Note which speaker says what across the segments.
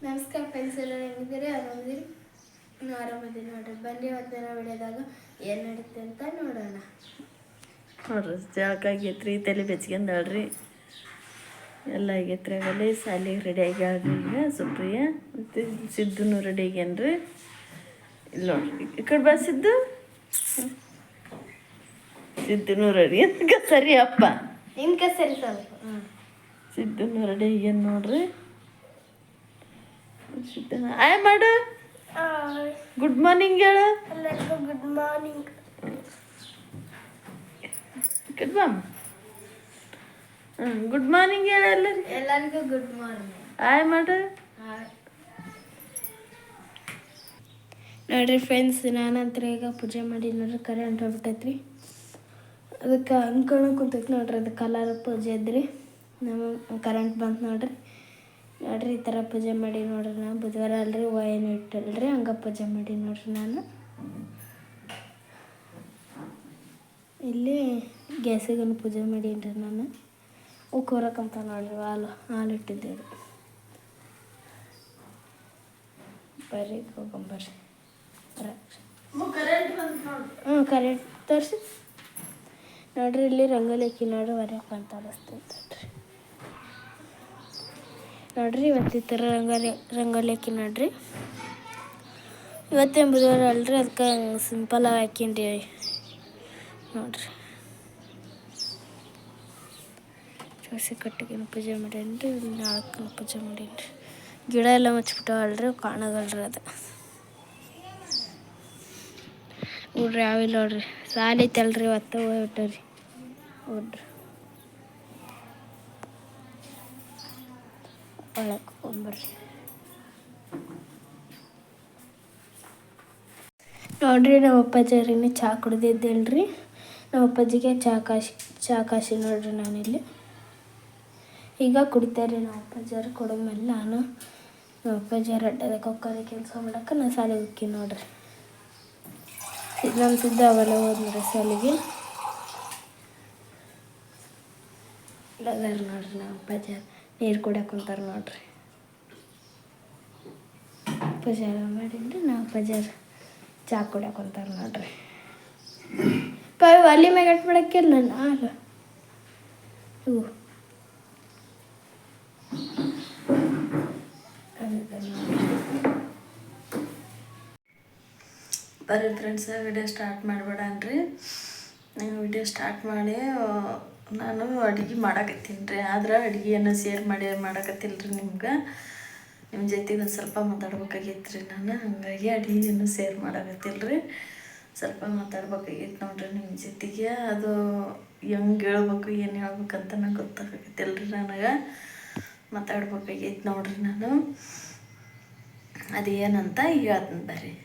Speaker 1: ನಮಸ್ಕಾರ ಫ್ರೆಂಡ್ಸ್, ಎಲ್ಲ ಹೆಂಗಿದ್ದೀರಿ? ಆರಾಮದಿರಿ? ನಾನು ಆರಾಮದಿರಿ ನೋಡ್ರಿ. ಬನ್ನಿ ಇವತ್ತಿನ ವಿಡಿಯೋದಾಗ ಏನು ನಡೀತೆ ಅಂತ ನೋಡೋಣ.
Speaker 2: ನೋಡ್ರಿ ಜಳಕ ಆಗೈತ್ರಿ, ತಲೆ ಬೆಚ್ಕೊಂಡಾಳ್ರಿ, ಎಲ್ಲ ಆಗೈತ್ರಿ. ಆಮೇಲೆ ಸಾಲಿಗೆ ರೆಡಿ ಆಗ್ಯಾಳ್ರಿ. ಈಗ ಸುಪ್ರಿಯ ಮತ್ತು ಸಿದ್ದುನು ರೆಡಿ ಆಗ್ಯಾನ್ರಿ. ಇಲ್ಲಿ ನೋಡ್ರಿ, ಈ ಕಡೆ ಬಾ ಸಿದ್ದು. ಸಿದ್ದುನು ರೆಡಿ ಅಂತ ಸರಿ ಅಪ್ಪ
Speaker 1: ನಿಮ್ಗೆ ಸರಿ ಸ್ವಲ್ಪ.
Speaker 2: ಸಿದ್ದುನು ರೆಡಿ ಆಗ್ಯಾನ ನೋಡ್ರಿ. ಆಯ್ ಮಾಡು, ಗುಡ್ ಮಾರ್ನಿಂಗ್ ಹೇಳು.
Speaker 1: ಎಲ್ಲರಿಗೂ ಗುಡ್ ಮಾರ್ನಿಂಗ್.
Speaker 2: ಗುಡ್ ಮಾರ್ನಿಂಗ್ ಹೇಳ
Speaker 1: ಎಲ್ಲರಿಗೂ ಗುಡ್ ಮಾರ್ನಿಂಗ್.
Speaker 2: ಆಯ್ ಮಾಡು.
Speaker 1: ನೋಡ್ರಿ ಫ್ರೆಂಡ್ಸ್, ನಾನಂತರ ಈಗ ಪೂಜೆ ಮಾಡಿ ನೋಡ್ರಿ, ಕರೆಂಟ್ ಹೋಗ್ಬಿಟ್ಟೈತ್ರಿ. ಅದಕ್ಕೆ ಅನ್ಕೊಂಡು ಕುಂತೈತಿ ನೋಡ್ರಿ. ಅದು ಕಲರ್ ಪೂಜೆ ಇದ್ರಿ, ನಮ್ಮ ಕರೆಂಟ್ ಬಂತು ನೋಡ್ರಿ. ಈ ಥರ ಪೂಜೆ ಮಾಡಿ ನೋಡ್ರಿ. ನಾನು ಬುಧವಾರ ಅಲ್ರಿ, ಏನು ಇಟ್ಟಲ್ರಿ, ಹಂಗೆ ಪೂಜೆ ಮಾಡಿ ನೋಡ್ರಿ. ನಾನು ಇಲ್ಲಿ ಗ್ಯಾಸಿಗನ್ನು ಪೂಜೆ ಮಾಡೀನಿ ರೀ. ನಾನು ಉಕ್ಕೋರಕ್ಕಂತ ನೋಡ್ರಿ, ಹಾಲು ಇಟ್ಟಿದ್ದೇವೆ. ಬರ್ರಿ ಹೋಗಂಬರ್ರಿ. ಕರೆಂಟ್ ತೋರಿಸಿ ನೋಡ್ರಿ. ಇಲ್ಲಿ ರಂಗೋಲಿ ಹಾಕಿ ನೋಡ್ರಿ, ಹೊರಗೆ ಅಂತ ಅನಿಸ್ತೈತೆ ನೋಡ್ರಿ. ಇವತ್ತು ಈ ಥರ ರಂಗೋಲಿ ಹಾಕಿ ನೋಡ್ರಿ. ಇವತ್ತೇನು ಬುಧವಾರ ಅಲ್ರಿ, ಅದಕ್ಕೆ ಸಿಂಪಲಾಗಿ ಹಾಕೀನಿ ರೀ ನೋಡ್ರಿ. ತುಳಸಿ ಕಟ್ಟಿಗೆನ ಪೂಜೆ ಮಾಡೀನಿ ರೀ. ನಾಲ್ಕು ಪೂಜೆ ಮಾಡೀನಿ ರೀ. ಗಿಡ ಎಲ್ಲ ಮುಚ್ಚಿಬಿಟ್ಟವಲ್ರಿ, ಕಾಣಗಲ್ರಿ. ಅದು ನೋಡ್ರಿ, ಯಾವಿಲ್ಲ ನೋಡ್ರಿ. ಸಾಲಿ ಐತಲ್ರಿ, ಇವತ್ತು ಹೋಗ್ಬಿಟ್ಟವ್ರಿ ನೋಡ್ರಿ. ಒಳಗೆ ಹೋಗ್ಬರ್ರಿ ನೋಡ್ರಿ. ನಮ್ಮ ಅಪ್ಪಾಜಿಯವ್ರಿಗೆ ಚಹಾ ಕುಡ್ದಿದ್ದೇಳ್ರಿ. ನಮ್ಮ ಅಪ್ಪಾಜಿಗೆ ಚಹಾ ಕಾಶಿ ನೋಡ್ರಿ. ನಾನಿಲ್ಲಿ ಈಗ ಕುಡಿತಾರೆ ನಮ್ಮ ಅಪ್ಪಾಜಿಯವ್ರು. ಕೊಡೋಮೇಲೆ ನಾನು ನಮ್ಮ ಅಪ್ಪಾಜಿಯವ್ರು ಅಡ್ಡದ ಕೊಕ್ಕರೆ ಕೆಲಸ ಮಾಡಕ್ಕೆ ನಾನು ಶಾಲೆಗೆ ಹೋಗ್ತೀನಿ ನೋಡ್ರಿ. ನಮ್ಮ ಸಿದ್ಧ ಅವೆಲ್ಲ ಹೋದ್ರಿ ಶಾಲೆಗೆ. ಇಲ್ಲದಾರ ನೋಡ್ರಿ ನಮ್ಮ ಅಪ್ಪಾಜಿಯವ್ರು ನೀರು ಕುಡಿಯಕ್ಕೆ ಕುಂತಾರೆ ನೋಡ್ರಿ. ಪೂಜೆ ಎಲ್ಲ ಮಾಡಿದ್ರಿ. ನಮ್ಮ ಅಪ್ಪಾಜಿಯವ್ರು ಚಹಾ ಕುಡಿಯಕ್ಕೆ ಕುಂತಾರೆ ನೋಡ್ರಿ. ಅಲ್ಲಿ ಮ್ಯಾಗ ಅಟ್ ಮಾಡಕ್ಕಿಲ್ಲ ನಾನು ಇವು
Speaker 2: ಬರ್ರಿ ಫ್ರೆಂಡ್ಸ್, ವಿಡಿಯೋ ಸ್ಟಾರ್ಟ್ ಮಾಡಬೇಡನ್ರಿ. ವಿಡಿಯೋ ಸ್ಟಾರ್ಟ್ ಮಾಡಿ ನಾನು ಅಡುಗೆ ಮಾಡಕತ್ತೀನಿ ರೀ. ಆದ್ರೆ ಅಡುಗೆಯನ್ನು ಶೇರ್ ಮಾಡಕತ್ತಿಲ್ಲ ರೀ. ನಿಮ್ಮ ಜೊತೆಗೆ ಒಂದು ಸ್ವಲ್ಪ ಮಾತಾಡ್ಬೇಕಾಗೈತೆ ರೀ ನಾನು. ಹಾಗಾಗಿ ಅಡುಗೆಯನ್ನು ಶೇರ್ ಮಾಡಕತ್ತಿಲ್ಲ ರೀ. ಸ್ವಲ್ಪ ಮಾತಾಡ್ಬೇಕಾಗೈತೆ ನೋಡ್ರಿ ನಿಮ್ಮ ಜೊತೆಗೆ. ಅದು ಹೆಂಗೆ ಹೇಳ್ಬೇಕು, ಏನು ಹೇಳ್ಬೇಕಂತ ನಂಗೆ ಗೊತ್ತಾಗತ್ತಿಲ್ಲ ರೀ. ನನಗೆ ಮಾತಾಡ್ಬೇಕಾಗೈತೆ ನೋಡ್ರಿ. ನಾನು ಅದೇನಂತ ಹೇಳ್ತೀನಿ ಬರ್ರಿ.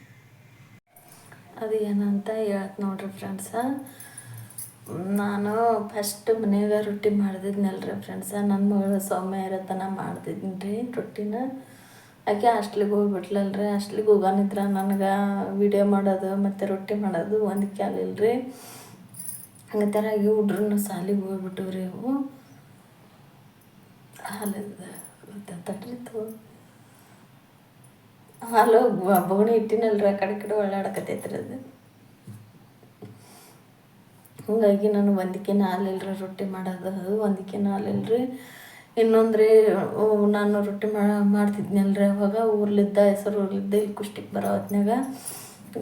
Speaker 2: ಅದು ಏನಂತ ಹೇಳ್ತು ನೋಡ್ರಿ ಫ್ರೆಂಡ್ಸ. ನಾನು ಫಸ್ಟ್ ಮನೆಯಾಗ ರೊಟ್ಟಿ ಮಾಡ್ತಿದ್ನಲ್ರಿ ಫ್ರೆಂಡ್ಸ. ನನ್ನ ಮಗಳು ಸೌಮ್ಯ ಇರತನ ಮಾಡ್ತಿದ್ದೀನಿ ರೀ ರೊಟ್ಟಿನ. ಆಕೆ ಹಾಸ್ಟ್ಲಿಗೆ ಹೋಗ್ಬಿಟ್ಲಲ್ರಿ. ಹಾಸ್ಟ್ಲಿಗೆ ಹೋಗೋನಿದ್ರ ನನಗೆ ವಿಡಿಯೋ ಮಾಡೋದು ಮತ್ತು ರೊಟ್ಟಿ ಮಾಡೋದು ಹೊಂದಿಕೆ ಆಗಲಿಲ್ಲ ರೀ. ಹಂಗೆ ಥರಾಗಿ ಹುಡ್ರನ್ನ ಸಾಲಿಗೆ ಹೋಗ್ಬಿಟ್ಟು ರೀ. ಅವು ತಟ್ರಿತ್ತು ಹಾಲು ಬೊಗಣಿ ಇಟ್ಟಿನಲ್ರಿ, ಆ ಕಡೆ ಒಳ್ಳಾಡಕತ್ತೈತ್ರಿ ಅದು. ಹಂಗಾಗಿ ನಾನು ಹೊಂದಿಕೆನ ಹಾಲಿಲ್ರಿ ರೊಟ್ಟಿ ಮಾಡೋದು. ಅದು ಹೊಂದಿಕೆನ ಹಾಲಿಲ್ರಿ. ಇನ್ನೊಂದು ರೀ, ನಾನು ರೊಟ್ಟಿ ಮಾಡ್ತಿದ್ನಲ್ರಿ ಅವಾಗ ಊರ್ಲಿದ್ದ ಊರ್ಲಿದ್ದ ಇಲ್ಲಿ ಕುಷ್ಟಿಗೆ ಬರೋ ಹೊತ್ನಾಗ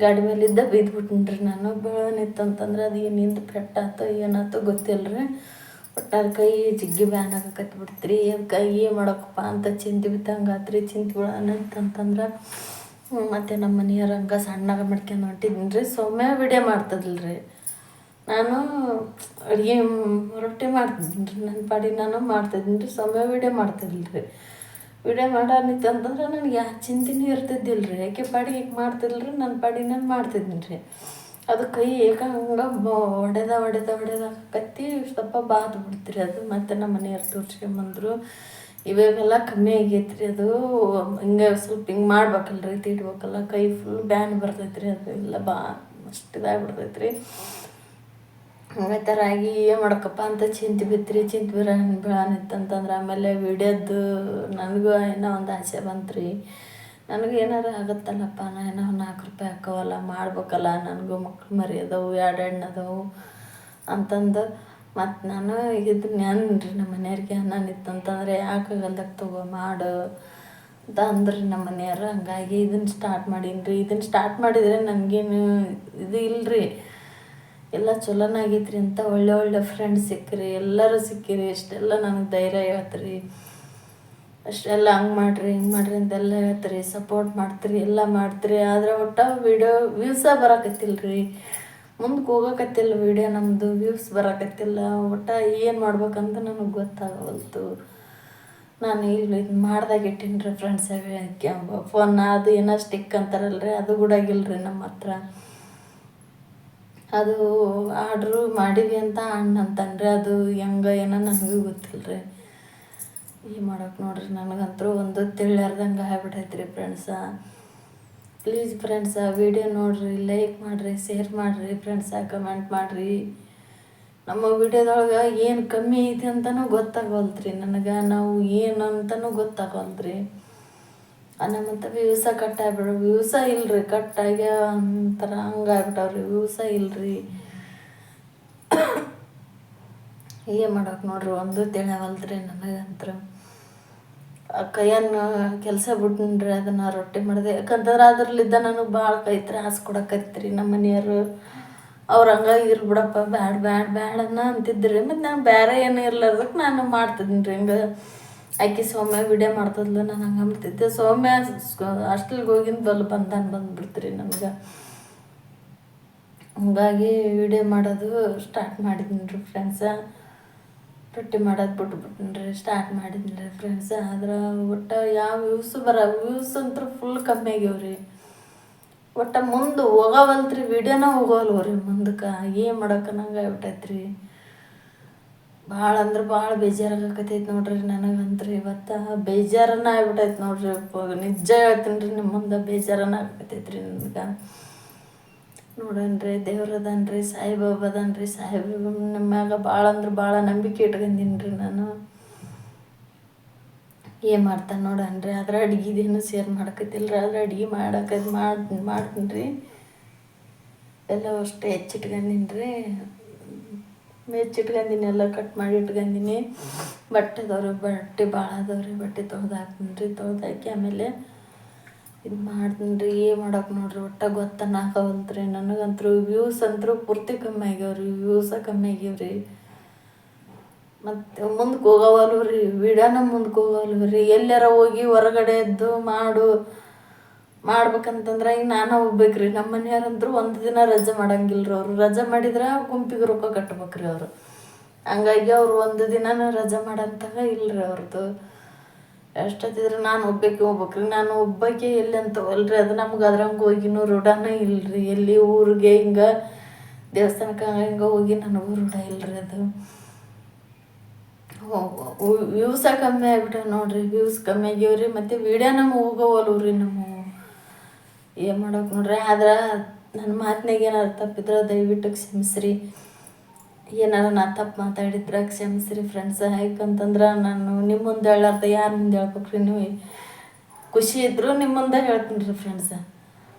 Speaker 2: ಗಾಡಿ ಮೇಲಿದ್ದ ಬಿದ್ದುಬಿಟ್ಟಿನ್ರಿ ನಾನು. ಬೆಳನಿತ್ತಂತಂದ್ರೆ ಅದು ಏನಿಂದ ಪೆಟ್ಟಾಯ್ತು ಏನಾಯ್ತು ಗೊತ್ತಿಲ್ಲ ರೀ. ಒಟ್ಟು ಅದು ಕೈ ಜಿಗ್ಗಿ ಬ್ಯಾನ್ ಆಗಕತ್ಬಿಡ್ತ್ರಿ. ಅದು ಕೈ ಏನು ಮಾಡಕ್ಕಪ್ಪ ಅಂತ ಚಿಂತೆ ಬಿತ್ತಂಗೆ ಆತ್ರಿ. ಚಿಂತೆ ಬಿಡೋಣಂತಂದ್ರೆ ಮತ್ತು ನಮ್ಮ ಮನೆಯವ್ರ ಹಂಗೆ ಸಣ್ಣಗೆ ಮಾಡ್ಕೊಂಡು ಹೊಂಟಿದ್ದೀನಿ ರೀ. ಸೌಮ್ಯ ವಿಡಿಯೋ ಮಾಡ್ತದಿಲ್ರಿ. ನಾನು ಅಡುಗೆ ರೊಟ್ಟಿ ಮಾಡ್ತಿದ್ದೀನಿ ರೀ. ನನ್ನ ಪಾಡಿಗೆ ನಾನು ಮಾಡ್ತಿದ್ದೀನಿ ರೀ. ಸೌಮ್ಯ ವಿಡಿಯೋ ಮಾಡ್ತಿದ್ದಿಲ್ಲ ರೀ. ವಿಡಿಯೋ ಮಾಡೋನಿತ್ತಂತಂದ್ರೆ ನನಗೆ ಯಾವ ಚಿಂತೆನೂ ಇರ್ತಿದ್ದಿಲ್ಲ ರೀ. ಯಾಕೆ ಪಾಡಿಗೆ ಈಗ ಮಾಡ್ತಿಲ್ಲ ರೀ, ನನ್ನ ಪಾಡಿಗೆ ನಾನು ಮಾಡ್ತಿದ್ದೀನಿ ರೀ. ಅದು ಕೈ ಹಂಗೆ ಹೊಡೆದ ಕತ್ತಿ ಸ್ವಲ್ಪ ಬಾದು ಬಿಡ್ತೀರಿ ಅದು. ಮತ್ತು ನಮ್ಮ ಮನೆಯವ್ರು ತೋರಿಸ್ಕೊಂಬಂದರು. ಇವಾಗೆಲ್ಲ ಕಮ್ಮಿ ಆಗೈತೆ ರೀ. ಅದು ಹಿಂಗೆ ಸ್ವಲ್ಪ ಹಿಂಗೆ ಮಾಡ್ಬೇಕಲ್ರಿ, ತೀಡ್ಬೇಕಲ್ಲ. ಕೈ ಫುಲ್ ಬ್ಯಾನ್ ಬರ್ತೈತೆ ರೀ. ಅದು ಎಲ್ಲ ಅಷ್ಟು ಇದಾಗ್ಬಿಡ್ತೈತೆ ರೀ. ಹಂಗೈತೆ ರಾಗಿ ಏನು ಮಾಡಕ್ಕಪ್ಪ ಅಂತ ಚಿಂತೆ ಬೀಳಾನಿತ್ತಂತಂದ್ರೆ ಆಮೇಲೆ ವಿಡಿಯೋದು ನನಗೂ ಏನೋ ಒಂದು ಆಸೆ ಬಂತು. ನನಗೂ ಏನಾರು ಆಗುತ್ತಲ್ಲಪ್ಪ, ನಾ ಏನೋ 4 ರೂಪಾಯಿ ಹಾಕೋವಲ್ಲ, ಮಾಡ್ಬೇಕಲ್ಲ, ನನಗೂ ಮಕ್ಳು ಮರಿ ಅದಾವು, 2 ಹೆಣ್ಣು ಅಂತಂದು ಮತ್ತು ನಾನು ಇದನ್ನ ಏನ್ರಿ ನಮ್ಮ ಮನೆಯವ್ರಿಗೆ ಅನ್ನನಿತ್ತಂತಂದರೆ ಯಾಕಾಗಲ್ದಾಗ ತಗೋ ಮಾಡು ಅಂತ ಅಂದ್ರಿ ನಮ್ಮ ಮನೆಯವ್ರು. ಹಂಗಾಗಿ ಇದನ್ನು ಸ್ಟಾರ್ಟ್ ಮಾಡೀನಿ. ಇದನ್ನು ಸ್ಟಾರ್ಟ್ ಮಾಡಿದರೆ ನನಗೇನು ಇದು ಇಲ್ಲರಿ, ಎಲ್ಲ ಚಲೋನಾಗೈತ್ರಿ ಅಂತ ಒಳ್ಳೆ ಫ್ರೆಂಡ್ಸ್ ಸಿಕ್ಕಿರಿ, ಎಲ್ಲರೂ ಸಿಕ್ಕಿರಿ. ಇಷ್ಟೆಲ್ಲ ನನಗೆ ಧೈರ್ಯ ಹೇಳ್ತೀರಿ, ಅಷ್ಟೆಲ್ಲ ಹಂಗೆ ಮಾಡಿರಿ ಹಿಂಗೆ ಮಾಡಿರಿ ಅಂತೆಲ್ಲ ಹೇಳ್ತೀರಿ, ಸಪೋರ್ಟ್ ಮಾಡ್ತೀರಿ, ಎಲ್ಲ ಮಾಡ್ತೀರಿ. ಆದರೆ ಒಟ್ಟು ವಿಡಿಯೋ ವ್ಯೂಸ ಬರೋಕತ್ತಿಲ್ಲ ರೀ, ಮುಂದಕ್ಕೆ ಹೋಗೋಕತ್ತಿಲ್ಲ ವಿಡಿಯೋ ನಮ್ಮದು, ವ್ಯೂಸ್ ಬರೋಕತ್ತಿಲ್ಲ. ಒಟ್ಟು ಏನು ಮಾಡ್ಬೇಕಂತ ನನಗೆ ಗೊತ್ತಾಗವಲ್ತು. ನಾನು ಇಲ್ಲಿ ಇದು ಮಾಡ್ದಾಗ ಇಟ್ಟೀನಿ ರೀ ಫ್ರೆಂಡ್ಸ್, ಫೋನ್ ಅದು ಏನೋ ಸ್ಟಿಕ್ ಅಂತಾರಲ್ರಿ, ಅದು ಗುಡಾಗಿಲ್ರಿ ನಮ್ಮ ಹತ್ರ. ಅದು ಆರ್ಡ್ರು ಮಾಡೀವಿ ಅಂತ ಅಣ್ಣ ಅಂತನ್ರಿ, ಅದು ಹೆಂಗೆ ಏನೋ ನನಗೂ ಗೊತ್ತಿಲ್ಲ ರೀ. ಏನು ಮಾಡೋಕೆ ನೋಡ್ರಿ, ನನಗಂತೂ ಒಂದು ತಿಳಿಯಾರ್ದಂಗೆ ಆಗ್ಬಿಟ್ಟೈತೆ ರೀ ಫ್ರೆಂಡ್ಸ. ಪ್ಲೀಸ್ ಫ್ರೆಂಡ್ಸ, ವಿಡಿಯೋ ನೋಡಿರಿ, ಲೈಕ್ ಮಾಡಿರಿ, ಶೇರ್ ಮಾಡಿರಿ ಫ್ರೆಂಡ್ಸ, ಕಮೆಂಟ್ ಮಾಡಿರಿ. ನಮ್ಮ ವಿಡಿಯೋದೊಳಗೆ ಏನು ಕಮ್ಮಿ ಐತಿ ಅಂತಲೂ ಗೊತ್ತಾಗವಲ್ತ್ರಿ ನನಗೆ, ನಾವು ಏನು ಅಂತಲೂ ಗೊತ್ತಾಗವಲ್ತ್ರಿ. ನಮ್ಮಂತ ವ್ಯೂಸ ವ್ಯೂಸ ಇಲ್ರಿ, ಕಟ್ಟಾಗಿ ಒಂಥರ ಹಂಗಾಗ್ಬಿಟ್ಟವ್ರಿ, ವ್ಯೂಸ ಇಲ್ರಿ. ಏನು ಮಾಡೋಕೆ ನೋಡ್ರಿ, ಒಂದು ತಿಳಿಯವಲ್ತ್ರಿ ನನಗಂತ್ರ. ಕೈಯನ್ನು ಕೆಲಸ ಬಿಟ್ನ್ರಿ, ಅದನ್ನು ರೊಟ್ಟಿ ಮಾಡಿದೆ. ಯಾಕಂತಂದ್ರೆ ಅದ್ರಲ್ಲಿದ್ದ ನನಗೆ ಭಾಳ ಕೈ ತ್ರಾಸ ಕೊಡಕತ್ರಿ ನಮ್ಮ ಮನೆಯವರು. ಅವ್ರು ಹಂಗಾಗಿ ಇರ್ಬಿಡಪ್ಪ, ಬ್ಯಾಡ ಅಂತಿದ್ರಿ. ಮತ್ತು ನಾನು ಬೇರೆ ಏನು ಇರ್ಲಾರ್ದಕ್ಕೆ ನಾನು ಮಾಡ್ತಿದ್ದೀನಿ ರೀ. ಹಿಂಗೆ ಆಕೆ ಸೌಮ್ಯ ವಿಡಿಯೋ ಮಾಡ್ತಿದ್ಲು, ನಾನು ಹಂಗೆ ಮಾಡ್ತಿದ್ದೆ. ಸೌಮ್ಯ ಹಾಸ್ಟೆಲ್ಗೆ ಹೋಗಿಂದ ಬಂದ್ಬಿಡ್ತೀರಿ ನನಗೆ. ಹಂಗಾಗಿ ವಿಡಿಯೋ ಮಾಡೋದು ಸ್ಟಾರ್ಟ್ ಮಾಡಿದ್ದೀನಿ ರೀ ಫ್ರೆಂಡ್ಸ. ರೊಟ್ಟಿ ಮಾಡೋದು ಬಿಟ್ಬಿಟ್ಟಿನ್ರಿ, ಸ್ಟಾರ್ಟ್ ಮಾಡಿದ್ದೀನಿ ರೀ ಫ್ರೆಂಡ್ಸ. ಆದ್ರೆ ಒಟ್ಟು ಯಾವ ವ್ಯೂಸ್ ಅಂತೂ ಫುಲ್ ಕಮ್ಮಿ ಆಗ್ಯಾವ್ರಿ. ಒಟ್ಟು ಮುಂದೆ ಹೋಗವಲ್ತ್ರಿ, ವಿಡಿಯೋನ ಹೋಗವಲ್ವ್ರಿ ಮುಂದಕ್ಕೆ. ಏನು ಮಾಡೋಕೆ ನಂಗೆ ಆಗ್ಬಿಟ್ಟೈತ್ರಿ. ಭಾಳ ಅಂದ್ರೆ ಭಾಳ ಬೇಜಾರಾಗಕತ್ತೈತೆ ನೋಡ್ರಿ ನನಗಂತ್ರಿ. ಇವತ್ತು ಬೇಜಾರನ್ನ ಆಗ್ಬಿಟ್ಟೈತೆ ನೋಡ್ರಿ, ನಿಜ ಹೇಳ್ತೀನಿ ರೀ ನಿಮ್ಮ ಮುಂದೆ, ಬೇಜಾರನ್ನ ಆಗಕತ್ತೈತ್ರಿ ನನಗೆ. ನೋಡನ್ರಿ, ದೇವ್ರದನ್ರಿ, ಸಾಯಿಬಾಬಾ ಅದನ್ರಿ. ಸಾಯಿಬಾಬಾ ನಮ್ಮ ಮ್ಯಾಗ ಭಾಳ ಅಂದ್ರೆ ಭಾಳ ನಂಬಿಕೆ ಇಟ್ಕೊಂಡಿನಿ ರೀ ನಾನು. ಏನು ಮಾಡ್ತಾನೆ ನೋಡನ್ರಿ. ಆದ್ರೆ ಅಡ್ಗೆದೇನು ಶೇರ್ ಮಾಡಕತ್ತಿಲ್ಲ ರೀ, ಆದ್ರೆ ಅಡ್ಗೆ ಮಾಡ್ತೀನಿ ರೀ. ಎಲ್ಲ ಅಷ್ಟು ಹೆಚ್ಚಿಟ್ಕೊಂಡಿನಿ ರೀ, ಮೆಚ್ಚಿಟ್ಕೊಂಡಿನಿ, ಎಲ್ಲ ಕಟ್ ಮಾಡಿ ಇಟ್ಕೊಂಡಿನಿ. ಬಟ್ಟೆ ಭಾಳ ಅದಾವ್ರಿ, ಬಟ್ಟೆ ತೊಳ್ದು ಹಾಕ್ತೀನಿ ರೀ. ತೊಳ್ದಾಕಿ ಆಮೇಲೆ ಇದು ಮಾಡ್ತೀನಿ ರೀ. ಏನು ಮಾಡೋಕೆ ನೋಡ್ರಿ, ಒಟ್ಟು ಗೊತ್ತನ್ನಾಗವಲ್ತ್ರಿ ನನಗಂತೂ. ವ್ಯೂಸ್ ಅಂತೂ ಪೂರ್ತಿ ಕಮ್ಮಿ ಆಗ್ಯಾವ್ರಿ, ವ್ಯೂಸ ಕಮ್ಮಿ ಆಗ್ಯಾವ್ರಿ. ಮತ್ತು ಮುಂದಕ್ಕೆ ಹೋಗವಲ್ವ ರೀ, ವಿಡಿಯೋನ ಮುಂದಕ್ಕೆ ಹೋಗವಲ್ವ ರೀ. ಎಲ್ಲಾರ ಹೋಗಿ ಹೊರಗಡೆ ಎದ್ದು ಮಾಡ್ಬೇಕಂತಂದ್ರೆ ಈಗ ನಾನು ಹೋಗ್ಬೇಕು ರೀ. ನಮ್ಮ ಮನೆಯವ್ರಂತೂ ಒಂದು ದಿನ ರಜೆ ಮಾಡಂಗಿಲ್ಲ ರೀ. ಅವರು ರಜೆ ಮಾಡಿದ್ರೆ ಗುಂಪಿಗೆ ರೊಕ್ಕ ಕಟ್ಬೇಕು ರೀ ಅವರು. ಹಂಗಾಗಿ ಅವ್ರು ಒಂದು ದಿನನೂ ರಜೆ ಮಾಡಂತಾಗ ಇಲ್ಲ ರೀ ಅವ್ರದ್ದು. ಎಷ್ಟೊತ್ತಿದ್ರೆ ನಾನು ಹೋಗ್ಬೇಕು ರೀ. ನಾನು ಒಬ್ಬಾಕೆ ಎಲ್ಲಿ ಅಂತವಲ್ರಿ, ಅದು ನಮ್ಗೆ ಅದ್ರಂಗೆ ಹೋಗಿನೂ ರೂಢನೇ ಇಲ್ಲ ರೀ. ಎಲ್ಲಿ ಊರಿಗೆ ಹಿಂಗೆ ದೇವಸ್ಥಾನಕ್ಕೆ ಹಿಂಗೆ ಹೋಗಿ ನನಗೂ ರೂಢ ಇಲ್ಲ ರೀ ಅದು. ವ್ಯೂಸ ಕಮ್ಮಿ ಆಗ್ಬಿಟ್ಟ ನೋಡ್ರಿ, ವ್ಯೂಸ್ ಕಮ್ಮಿ ಆಗ್ಯಾವ್ರಿ. ಮತ್ತು ವಿಡಿಯೋ ನಮಗೆ ಹೋಗವಲ್ವು ರೀ ನಮ್ಮ. ಏನು ಮಾಡೋಕೆ ನೋಡ್ರಿ. ಆದ್ರೆ ನನ್ನ ಮಾತಿನಾಗ ಏನಾರು ತಪ್ಪಿದ್ರೆ ದಯವಿಟ್ಟು ಕ್ಷಮಿಸ್ರಿ. ಏನಾರ ನಾ ತಪ್ಪು ಮಾತಾಡಿದ್ರೆ ಕ್ಷಮಿಸ್ರಿ ಫ್ರೆಂಡ್ಸ. ಯಾಕಂತಂದ್ರೆ ನಾನು ನಿಮ್ಮ ಮುಂದೆ ಹೇಳಾರ್ದ ಯಾರು ಮುಂದೆ ಹೇಳ್ಬೇಕ್ರಿ. ನೀವು ಖುಷಿ ಇದ್ದರೂ ನಿಮ್ಮ ಮುಂದೆ ಹೇಳ್ತೀನಿ ರೀ ಫ್ರೆಂಡ್ಸ,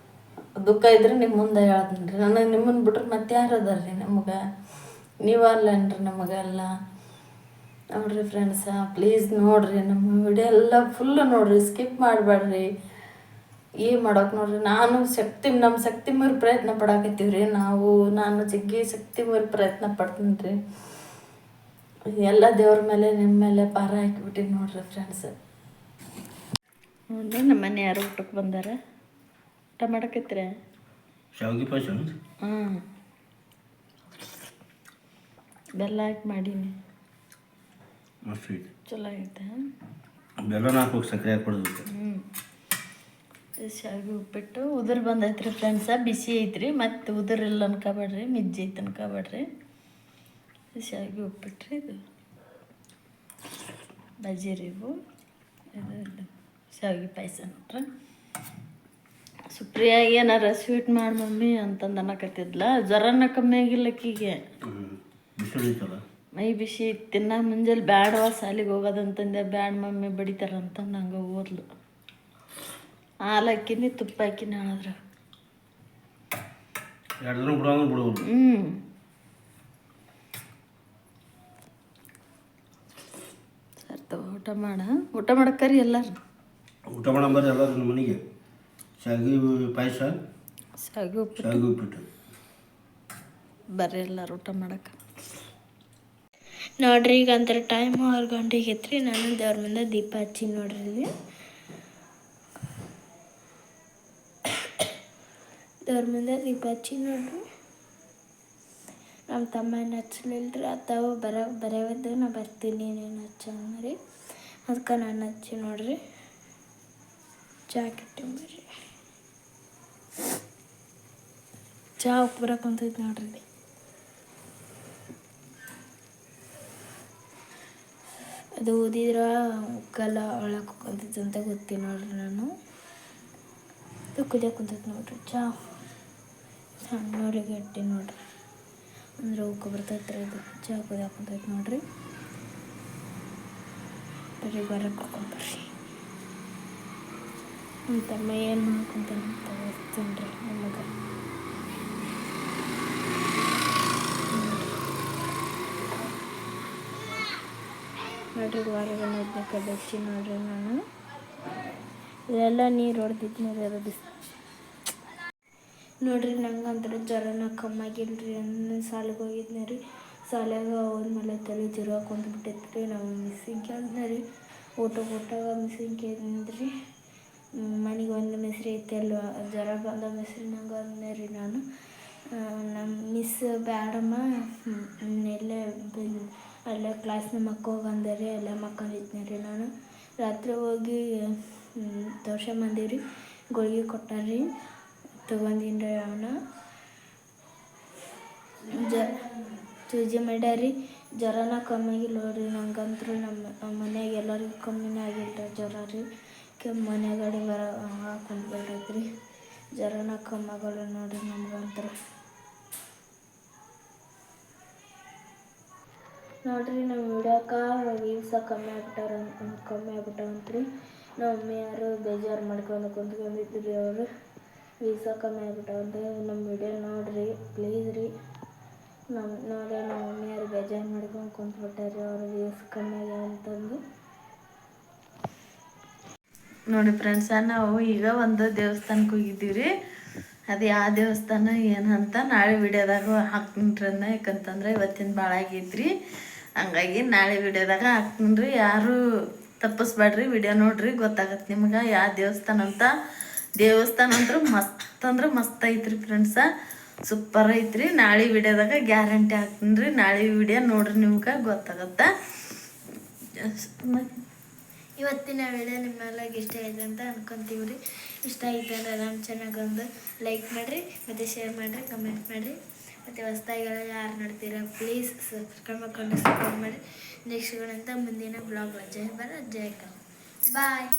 Speaker 2: ದುಃಖ ಇದ್ರೆ ನಿಮ್ಮ ಮುಂದೆ ಹೇಳ್ತೀನಿ ರೀ. ನನಗೆ ನಿಮ್ಮನ್ನು ಬಿಟ್ರೆ ಮತ್ತೆ ಯಾರು ಅದಾರ ರೀ ನಮಗೆ, ನೀವಲ್ಲೇನ್ರಿ ನಮಗೆಲ್ಲ. ನೋಡಿರಿ ಫ್ರೆಂಡ್ಸ, ಪ್ಲೀಸ್ ನೋಡಿರಿ ನಮ್ಮ ವಿಡಿಯೋ ಎಲ್ಲ ಫುಲ್ಲು ನೋಡಿರಿ, ಸ್ಕಿಪ್ ಮಾಡಬೇಡ್ರಿ. ಏನು ಮಾಡೋಕೆ ನೋಡ್ರಿ, ನಮ್ಮ ಶಕ್ತಿ ಮೀರಿ ಪ್ರಯತ್ನ ಪಡಾಕತ್ತೀವಿ ರೀ ನಾನು ಜಗ್ಗಿ ಶಕ್ತಿ ಮೀರಿ ಪ್ರಯತ್ನ ಪಡ್ತೀನಿ ರೀ. ಎಲ್ಲ ದೇವ್ರ ಮೇಲೆ ನಿಮ್ಮ ಮೇಲೆ ಪಾರ ಹಾಕಿಬಿಟ್ಟಿನಿ ನೋಡ್ರಿ ಫ್ರೆಂಡ್ಸ್. ನೋಡ್ರಿ ನಮ್ಮ ಮನೆ ಯಾರು ಊಟಕ್ಕೆ ಬಂದಾರ, ಊಟ ಮಾಡಕತ್ತೀರ?
Speaker 3: ಶಾವಿಗೆ ಪಾಯಸ.
Speaker 2: ಬೆಲ್ಲ ಹಾಕಿ ಮಾಡೀನಿ,
Speaker 3: ಮಸ್ತ್ ಐತಿ,
Speaker 2: ಚಲೋ ಐತೆ.
Speaker 3: ಬೆಲ್ಲ ಹಾಕ್ಬೇಕು, ಸಕ್ಕರೆ ಹಾಕ್ಬಿಡ್ಬೇಕು.
Speaker 2: ಶಾವಿಗೆ ಉಪ್ಪಿಟ್ಟು ಉದುರು ಬಂದೈತ್ರಿ ಫ್ರೆಂಡ್ಸ, ಬಿಸಿ ಐತ್ರಿ. ಮತ್ತು ಉದುರಿಲ್ಲ ಅನ್ಕೋಬೇಡ್ರಿ, ಮಿಜ್ಜಿ ಐತೆ ಅನ್ಕೋಬೇಡ್ರಿ. ಶಾವಿಗೆ ಉಪ್ಪಿಟ್ರಿ, ಇದು ಬಜ್ಜಿ ರೀ ಇವು. ಇದು ಶಾವಿಗೆ ಪಾಯಸ ನೋಡ್ರಿ. ಸುಪ್ರಿಯಾ ಏನಾರ ಸ್ವೀಟ್ ಮಾಡಿ ಮಮ್ಮಿ ಅಂತಂದು ಅನ್ನಕತ್ತಿದ್ಲ. ಜ್ವರನ ಕಮ್ಮಿ ಆಗಿಲ್ಲ ಆಕಿಗೆ.
Speaker 3: ಬಿಸಿಲು ಐತಲ್ಲ.
Speaker 2: ಮೈ ಬಿಸಿ ತಿನ್ನ ಮುಂಜಾನೆ ಬ್ಯಾಡವ ಸಾಲಿಗೆ ಹೋಗೋದಂತಂದೆ, ಬ್ಯಾಡ ಮಮ್ಮಿ ಬಡಿತಾರಂತ ನಂಗೆ ಓದ್ಲು. ಹಾಲು ಹಾಕಿನಿ, ತುಪ್ಪ ಹಾಕಿನಿ ಹೇಳಿದ್ರೆ
Speaker 3: 2 ದಿನ ಬಿಡೋಂದ್ರೆ ಬಿಡೋದು.
Speaker 2: ಸರ್ತ ಊಟ ಮಾಡಕ್ಕರಿ ಎಲ್ಲರೂ.
Speaker 3: ಊಟ ಮಾಡಂಬರ್ರಿ ಎಲ್ಲರೂ ನಮ್ಮ ಮನೆಗೆ. ಶಾವಿಗೆ ಪಾಯಸ,
Speaker 2: ಶಾವಿಗೆ
Speaker 3: ಉಪ್ಪಿಟ್ಟು
Speaker 2: ಬರ್ರಿ ಎಲ್ಲರೂ ಊಟ ಮಾಡಕ್ಕೆ.
Speaker 1: ನೋಡ್ರಿ ಈಗ ಅಂತರ ಟೈಮ್ 6 ಗಂಟೆಗೆ ಐತ್ರಿ. ನಾನು ದೇವ್ರ ಮುಂದೆ ದೀಪ ಹಚ್ಚಿ ನೋಡ್ರಿ ಇಲ್ಲಿ ದೇವ್ರ ಮುಂದೆ ದೀಪ ಹಚ್ಚಿ ನೋಡ್ರಿ. ನಮ್ಮ ತಮ್ಮ ಏನು ಹಚ್ಚಲಿಲ್ರಿ. ಅತ್ತಾವು ಬರೆಯವ್ದು ನಾ ಬರ್ತೀನಿ ನೀನು ಹಚ್ಚ ಅಂದ್ರಿ. ಅದಕ್ಕೆ ನಾನು ಹಚ್ಚಿ ನೋಡ್ರಿ. ಚಹಾ ಬರ್ರಿ. ಚಹಾ ಉಪ್ಪು ಬರಕ್ಕೆ ಕುಂತೈತಿ ನೋಡ್ರಿ. ಅದು ಓದಿದ್ರೆ ಉಕ್ಕಲ್ಲ ಒಳಕ್ಕೆ ಕುಂತೈತಿ ಅಂತ ಗೊತ್ತೀನಿ ನೋಡ್ರಿ. ನಾನು ಅದು ಕುದಿಯಕ್ಕೆ ಕುಂತೈತಿ ನೋಡ್ರಿ. ಚಹಾ ಸಣ್ಣೋಳಿ ಗಟ್ಟಿ ನೋಡ್ರಿ, ಅಂದ್ರೆ ಉಕ್ಕ ಬರ್ತೈತೆ ರೀ. ಇದು ಚಹಾ ಕುದಿಯಕ್ಕೆ ಕುಂತೈತಿ ನೋಡ್ರಿ. ಬರ್ರಿ ಬರಕ್ಕೆ ಬರ್ರಿ. ನಮ್ಮ ತಮ್ಮ ಏನು ಮಾಡ್ಕೊಂತಾನೆ ತೋರಿಸ್ತೀನಿ ರೀ ನಿಮಗೆ. ನೋಡ್ರಿ ವಾರದ ಬದನೆಕಾಯಿ ಹಚ್ಚಿ ನೋಡ್ರಿ. ನಾನು ಇದೆಲ್ಲ ನೀರು ಹೊಡೆದಿದ್ದು ನೋಡ್ರಿ. ಅದು ನೋಡ್ರಿ ನಂಗಂದ್ರೆ ಜ್ವರನ ಕಮ್ಮಿ ಆಗಿಲ್ರಿ. ಸಾಲಿಗೆ ಹೋಗಿದ್ನಿ ರೀ. ಸಾಲ್ಯಾಗ ಹೋದ್ಮೇಲೆ ತಲೆ ತಿರುವಾಗ ಕುಂತ್ಬಿಟ್ಟೈತೆ ರೀ. ನಾವು ಮಿಸ್ಸಿಂಗ್ ಕೇಳಿದ್ನ ರೀ. ಊಟದಾಗ ಮಿಸ್ಸಿಂಗ್ ಕೇಳಿದ್ರಿ. ಮನೆಗೆ ಒಂದು ಮೆಸ್ರಿ ಐತೆ ಅಲ್ವ, ಜ್ವರ ಬಂದ ಮೆಸ್ರಿ ನಂಗೆ ಅಂದೆ ರೀ. ನಾನು ನಮ್ಮ ಮಿಸ್ ಬ್ಯಾಡಮ್ಮ ಅಲ್ಲೇ ಕ್ಲಾಸ್ನ ಮಕ್ಕೋಗಂದೆ ರೀ. ಅಲ್ಲೇ ಮಕ್ಕೊಂಡಿದ್ನಿ ರೀ. ನಾನು ರಾತ್ರಿ ಹೋಗಿ ತೋರ್ಸ್ಕೊಂಬಂದೀವಿ ರೀ. ಗುಳಿಗೆ ಕೊಟ್ಟಾರ್ರಿ, ತೊಗೊಂಡಿನಿ ರೀ. ಅವನ್ನ ಸೂಜಿ ಮಾಡ್ಯಾರಿ. ಜ್ವರನ ಕಮ್ಮಿ ಆಗಿಲ್ಲ ನೋಡ್ರಿ. ನಂಗಂತೂ ನಮ್ಮ ಮನ್ಯಾಗ ಎಲ್ಲರಿಗೂ ಕಮ್ಮಿನೇ ಆಗಿಲ್ಲ ರೀ ಜ್ವರ ರೀ. ಕೆಮ್ಮು ಮನೆಗಡೆ ಕುಂತ್ಬಿಟ್ಟೈತ್ರಿ. ಜ್ವರನ ಕಮ್ಮಿ ಆಗೋಲ್ಲ ನೋಡ್ರಿ ನಮ್ಗಂತೂ. ನೋಡ್ರಿ ನಮ್ಮ ವಿಡಿಯೋಕ್ಕೆ ವ್ಯೂಸ ಕಮ್ಮಿ ಆಗ್ಬಿಟ್ಟವಂತ್ರಿ. ನಮ್ಮ ಮಮ್ಮಿ ಯಾರು ಬೇಜಾರು ಮಾಡ್ಕೊಂಡು ಕುಂತ್ಕೊಂಡಿದ್ರಿ. ಅವರು ವ್ಯೂಸ ಕಮ್ಮಿ ಆಗ್ಬಿಟ್ಟವಂತ ನಮ್ಮ ವಿಡಿಯೋ ನೋಡ್ರಿ ಪ್ಲೀಸ್ ರೀ. ನೋಡಿ ನಮ್ಮ ಮಮ್ಮಿ ಯಾರು ಬೇಜಾರು ಮಾಡ್ಕೊಂಡು ಕುಂತ್ಬಿಟ್ಟಾರಿ. ಅವ್ರ ವ್ಯೂಸ್ ಕಮ್ಮಿ ಆಗ್ಯಾವಂತಂದು.
Speaker 2: ನೋಡಿ ಫ್ರೆಂಡ್ಸ, ನಾವು ಈಗ ಒಂದು ದೇವಸ್ಥಾನಕ್ಕೆ ಹೋಗಿದ್ದೀವಿ ರೀ. ಅದು ಯಾವ ದೇವಸ್ಥಾನ ಏನಂತ ನಾಳೆ ವಿಡಿಯೋದಾಗ ಹಾಕ್ತೀನಿ ರೀ. ಯಾಕಂತಂದ್ರೆ ಇವತ್ತಿನ ಭಾಳ ಆಗೈತ್ರಿ. ಹಂಗಾಗಿ ನಾಳೆ ವಿಡಿಯೋದಾಗ ಹಾಕ್ತೀನಿ ರೀ. ಯಾರು ತಪ್ಪಿಸ್ಬೇಡ್ರಿ, ವಿಡಿಯೋ ನೋಡ್ರಿ, ಗೊತ್ತಾಗತ್ತೆ ನಿಮ್ಗೆ ಯಾವ ದೇವಸ್ಥಾನ ಅಂತ. ದೇವಸ್ಥಾನ ಅಂದ್ರೆ ಮಸ್ತ್ ಐತ್ರಿ ಫ್ರೆಂಡ್ಸ, ಸೂಪರ್ ಐತ್ರಿ. ನಾಳೆ ವಿಡಿಯೋದಾಗ ಗ್ಯಾರಂಟಿ ಹಾಕ್ತೀನಿ ರೀ. ನಾಳೆ ವಿಡಿಯೋ ನೋಡ್ರಿ, ನಿಮ್ಗೆ ಗೊತ್ತಾಗತ್ತೆ.
Speaker 1: ಇವತ್ತಿನ ವಿಡಿಯೋ ನಿಮ್ಮೆಲ್ಲರಿಗೆ ಇಷ್ಟ ಆಯ್ತು ಅಂತ ಅನ್ಕೊಂತೀವಿ ರೀ. ಇಷ್ಟ ಆಯ್ತು ಅಂದ್ರೆ ನಮ್ಮ ಚಾನಲ್ಗೊಂದು ಲೈಕ್ ಮಾಡಿರಿ, ಮತ್ತು ಶೇರ್ ಮಾಡಿರಿ, ಕಮೆಂಟ್ ಮಾಡಿರಿ. ಮತ್ತು ಹೊಸ್ದಾಗೆಲ್ಲ ಯಾರು ನೋಡ್ತೀರಾ ಪ್ಲೀಸ್ ಸಬ್ಸ್ಕ್ರೈಬ್ ಮಾಡಿ. ನೆಕ್ಸ್ಟ್ ಅಂತ ಮುಂದಿನ ಬ್ಲಾಗ್ ಜೈ ಭಾರತ್ ಜೈ ಕನ್ನಡ. ಬಾಯ್.